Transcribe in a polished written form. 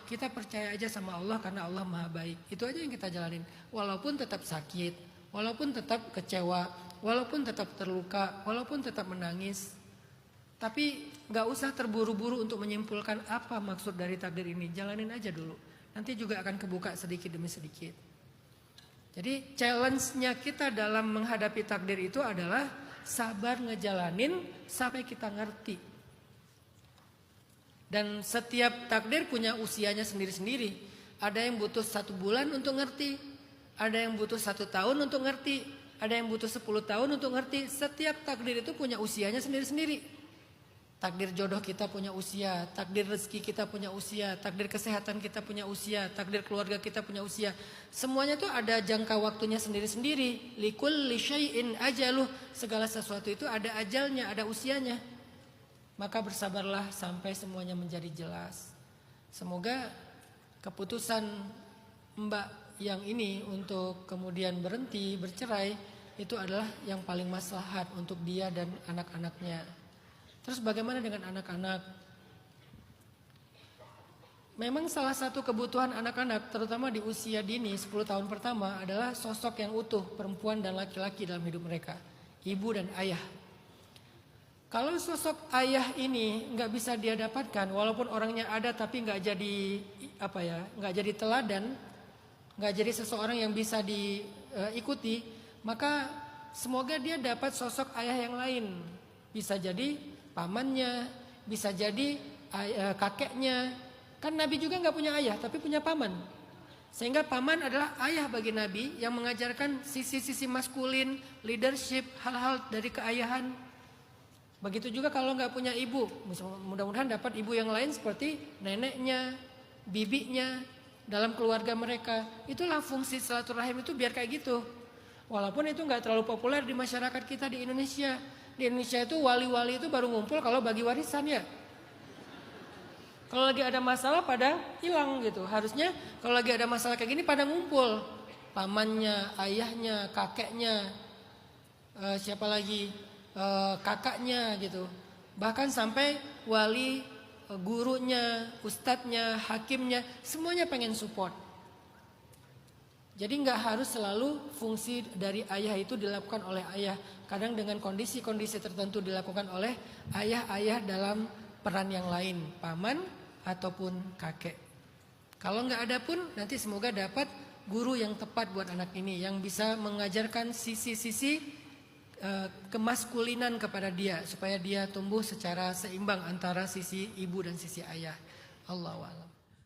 kita percaya aja sama Allah karena Allah maha baik. Itu aja yang kita jalanin. Walaupun tetap sakit, walaupun tetap kecewa, walaupun tetap terluka, walaupun tetap menangis. Tapi gak usah terburu-buru untuk menyimpulkan apa maksud dari takdir ini. Jalanin aja dulu. Nanti juga akan kebuka sedikit demi sedikit. Jadi challenge-nya kita dalam menghadapi takdir itu adalah sabar ngejalanin sampai kita ngerti. Dan setiap takdir punya usianya sendiri-sendiri. Ada yang butuh 1 bulan untuk ngerti, ada yang butuh 1 tahun untuk ngerti, ada yang butuh 10 tahun untuk ngerti. Setiap takdir itu punya usianya sendiri-sendiri. Takdir jodoh kita punya usia, takdir rezeki kita punya usia, takdir kesehatan kita punya usia, takdir keluarga kita punya usia. Semuanya itu ada jangka waktunya sendiri-sendiri. Likulli syai'in ajaluh. Segala sesuatu itu ada ajalnya, ada usianya. Maka bersabarlah sampai semuanya menjadi jelas. Semoga keputusan Mbak yang ini untuk kemudian berhenti, bercerai, itu adalah yang paling maslahat untuk dia dan anak-anaknya. Terus bagaimana dengan anak-anak? Memang salah satu kebutuhan anak-anak, terutama di usia dini 10 tahun pertama, adalah sosok yang utuh, perempuan dan laki-laki dalam hidup mereka. Ibu dan ayah. Kalau sosok ayah ini nggak bisa dia dapatkan, walaupun orangnya ada tapi nggak jadi nggak jadi teladan, nggak jadi seseorang yang bisa diikuti, maka semoga dia dapat sosok ayah yang lain. Bisa jadi pamannya, bisa jadi kakeknya. Kan Nabi juga nggak punya ayah tapi punya paman. Sehingga paman adalah ayah bagi Nabi yang mengajarkan sisi-sisi maskulin, leadership, hal-hal dari keayahan. Begitu juga kalau nggak punya ibu, mudah-mudahan dapat ibu yang lain seperti neneknya, bibinya dalam keluarga mereka. Itulah fungsi silaturahim itu biar kayak gitu. Walaupun itu nggak terlalu populer di masyarakat kita di Indonesia. Di Indonesia itu wali-wali itu baru ngumpul kalau bagi warisan ya. Kalau lagi ada masalah pada hilang gitu. Harusnya kalau lagi ada masalah kayak gini pada ngumpul. Pamannya, ayahnya, kakeknya, siapa lagi? Kakaknya gitu. Bahkan sampai wali, gurunya, ustadznya, hakimnya, semuanya pengen support. Jadi nggak harus selalu fungsi dari ayah itu dilakukan oleh ayah. Kadang dengan kondisi-kondisi tertentu dilakukan oleh ayah-ayah dalam peran yang lain, paman ataupun kakek. Kalau nggak ada pun nanti semoga dapat guru yang tepat buat anak ini, yang bisa mengajarkan sisi-sisi kemaskulinan kepada dia supaya dia tumbuh secara seimbang antara sisi ibu dan sisi ayah. Allahu a'lam.